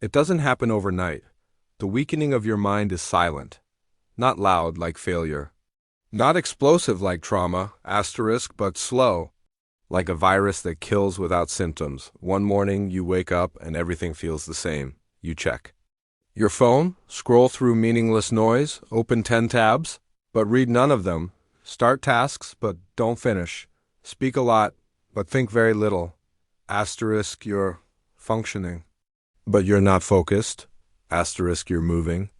It doesn't happen overnight. The weakening of your mind is silent, not loud like failure, not explosive like trauma, but slow, like a virus that kills without symptoms. One morning you wake up and everything feels the same. You check your phone, scroll through meaningless noise, open 10 tabs, but read none of them. Start tasks, but don't finish. Speak a lot, but think very little. You're functioning, but you're not focused. You're moving,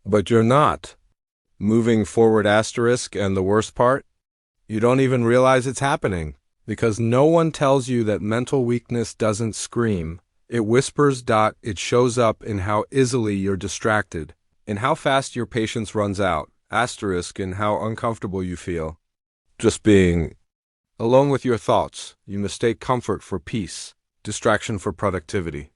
but you're not moving forward. And the worst part, you don't even realize it's happening, because no one tells you that mental weakness doesn't scream. It whispers. It shows up in how easily you're distracted, in how fast your patience runs out, in how uncomfortable you feel just being alone with your thoughts. You mistake comfort for peace, distraction for productivity,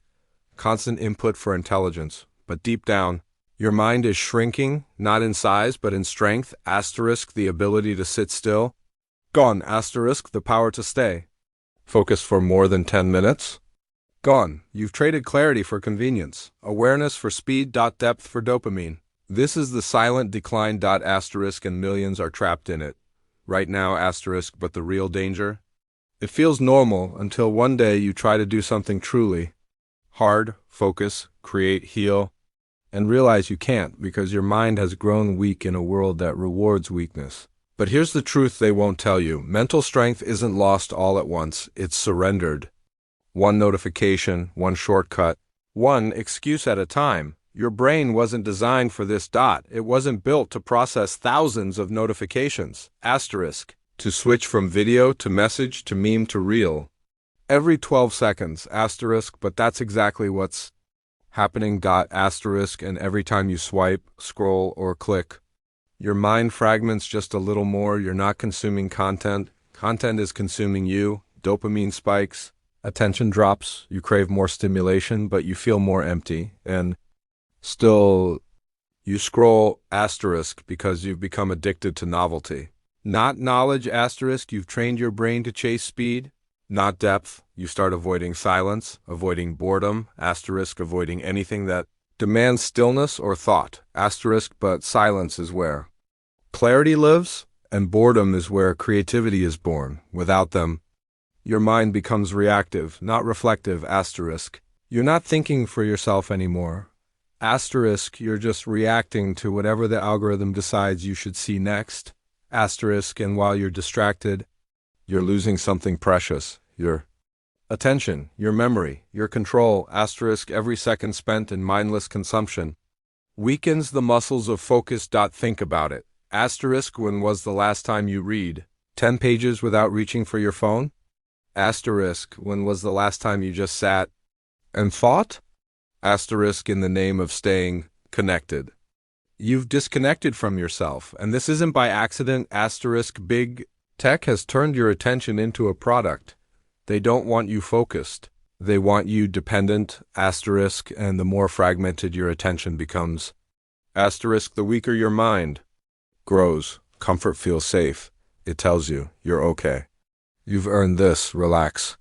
constant input for intelligence. But deep down, your mind is shrinking, not in size, but in strength. The ability to sit still. Gone. The power to stay focused for more than 10 minutes. Gone. You've traded clarity for convenience, awareness for speed. Depth for dopamine. This is the silent decline. And millions are trapped in it right now. But the real danger? It feels normal until one day you try to do something truly hard, focus, create, heal, and realize you can't because your mind has grown weak in a world that rewards weakness. But here's the truth they won't tell you. Mental strength isn't lost all at once. It's surrendered. One notification, one shortcut, one excuse at a time. Your brain wasn't designed for this. It wasn't built to process thousands of notifications. To switch from video to message to meme to reel every 12 seconds. But that's exactly what's happening. And every time you swipe, scroll, or click, your mind fragments just a little more. You're not consuming content. Content is consuming you. Dopamine spikes. Attention drops. You crave more stimulation, but you feel more empty. And still, you scroll because you've become addicted to novelty. Not knowledge. You've trained your brain to chase speed. Not depth. You start avoiding silence, avoiding boredom, avoiding anything that demands stillness or thought. But silence is where clarity lives, and boredom is where creativity is born. Without them, your mind becomes reactive, not reflective. You're not thinking for yourself anymore. You're just reacting to whatever the algorithm decides you should see next. And while you're distracted, you're losing something precious. Your attention, your memory, your control. Every second spent in mindless consumption weakens the muscles of focus. Think about it. When was the last time you read 10 pages without reaching for your phone? When was the last time you just sat and thought? In the name of staying connected. You've disconnected from yourself, and this isn't by accident. Big tech has turned your attention into a product. They don't want you focused. They want you dependent. And the more fragmented your attention becomes. The weaker your mind grows. Comfort feels safe. It tells you you're okay. You've earned this. Relax.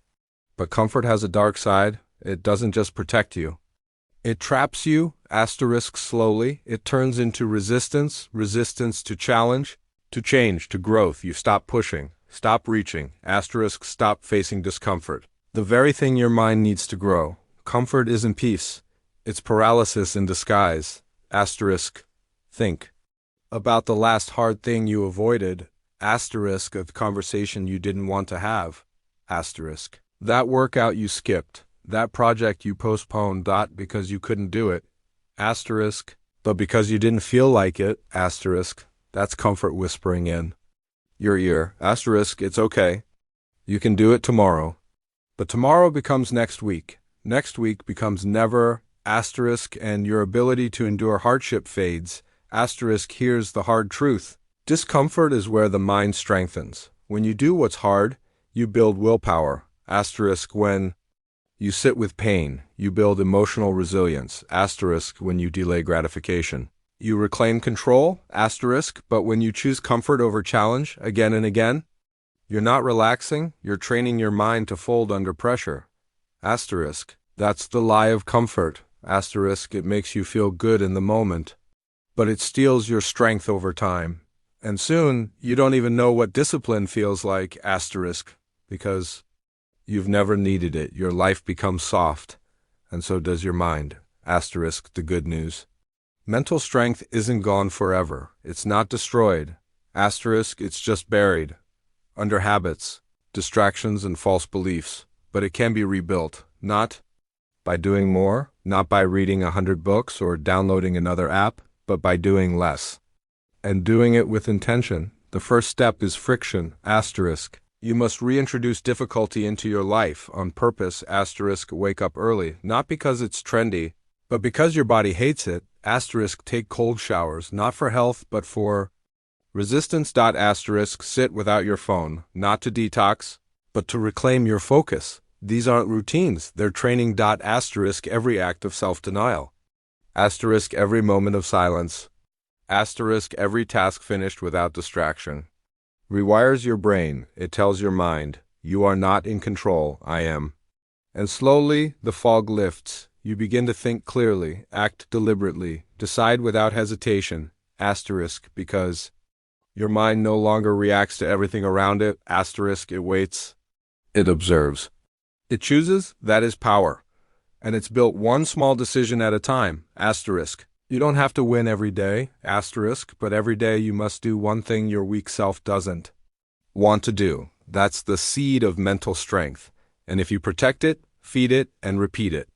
But comfort has a dark side. It doesn't just protect you. It traps you. Slowly. It turns into resistance to challenge, to change, to growth. You stop pushing, stop reaching. Stop facing discomfort. The very thing your mind needs to grow. Comfort isn't peace. It's paralysis in disguise. Think about the last hard thing you avoided. A conversation you didn't want to have. That workout you skipped. That project you postponed. Because you couldn't do it. But because you didn't feel like it. That's comfort whispering in your ear. It's okay. You can do it tomorrow. But tomorrow becomes next week. Next week becomes never. And your ability to endure hardship fades. Here's the hard truth. Discomfort is where the mind strengthens. When you do what's hard, you build willpower. When you sit with pain, you build emotional resilience. When you delay gratification, you reclaim control. But when you choose comfort over challenge again and again, you're not relaxing, you're training your mind to fold under pressure. That's the lie of comfort. asterisk, it makes you feel good in the moment, but it steals your strength over time. And soon, you don't even know what discipline feels like, asterisk, because you've never needed it. Your life becomes soft, and so does your mind, asterisk, the good news. Mental strength isn't gone forever. It's not destroyed, asterisk, it's just buried under habits, distractions, and false beliefs. But it can be rebuilt, not by doing more, not by reading 100 books or downloading another app, but by doing less. And doing it with intention. The first step is friction, asterisk. You must reintroduce difficulty into your life on purpose, asterisk, wake up early, not because it's trendy, but because your body hates it, asterisk, take cold showers, not for health, but for resistance, asterisk, sit without your phone, not to detox, but to reclaim your focus. These aren't routines, they're training, asterisk, every act of self-denial, asterisk, every moment of silence, asterisk, every task finished without distraction. Rewires your brain. It tells your mind, you are not in control, I am. And slowly, the fog lifts. You begin to think clearly, act deliberately, decide without hesitation, asterisk, because your mind no longer reacts to everything around it, asterisk, it waits, it observes. It chooses, that is power. And it's built one small decision at a time, asterisk. You don't have to win every day, asterisk, but every day you must do one thing your weak self doesn't want to do. That's the seed of mental strength. And if you protect it, feed it, and repeat it,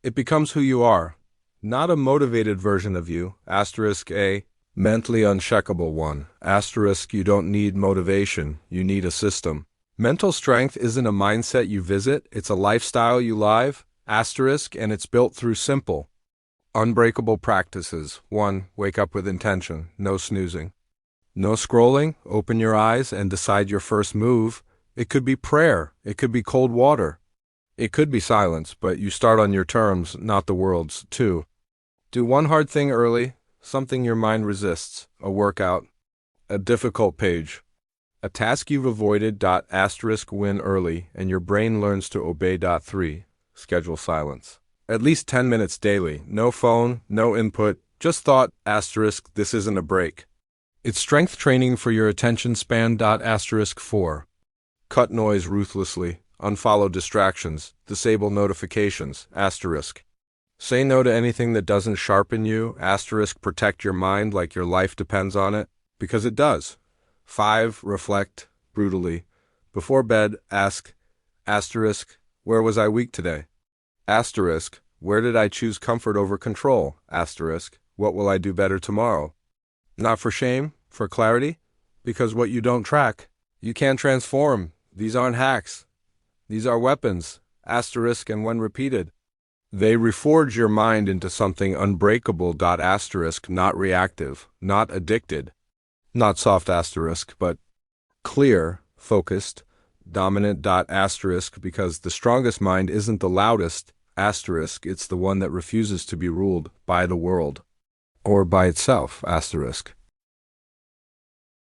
it becomes who you are. Not a motivated version of you, asterisk, a mentally unshakable one, asterisk, you don't need motivation, you need a system. Mental strength isn't a mindset you visit, it's a lifestyle you live, asterisk, and it's built through simple, unbreakable practices. 1. Wake up with intention. No snoozing. No scrolling. Open your eyes and decide your first move. It could be prayer. It could be cold water. It could be silence, but you start on your terms, not the world's. 2. Do one hard thing early, something your mind resists. A workout. A difficult page. A task you've avoided, asterisk, win early, and your brain learns to obey. 3. Schedule silence. At least 10 minutes daily. No phone, no input, just thought, asterisk, this isn't a break. It's strength training for your attention span. Asterisk 4. Cut noise ruthlessly. Unfollow distractions. Disable notifications. Asterisk. Say no to anything that doesn't sharpen you. Asterisk, protect your mind like your life depends on it, because it does. 5. Reflect brutally. Before bed, ask, asterisk, where was I weak today? Asterisk, where did I choose comfort over control? Asterisk, what will I do better tomorrow? Not for shame, for clarity, because what you don't track, you can't transform. These aren't hacks. These are weapons, asterisk, and when repeated, they reforge your mind into something unbreakable. Asterisk, not reactive, not addicted, not soft, asterisk, but clear, focused, dominant. Asterisk, because the strongest mind isn't the loudest, asterisk, it's the one that refuses to be ruled by the world or by itself, asterisk.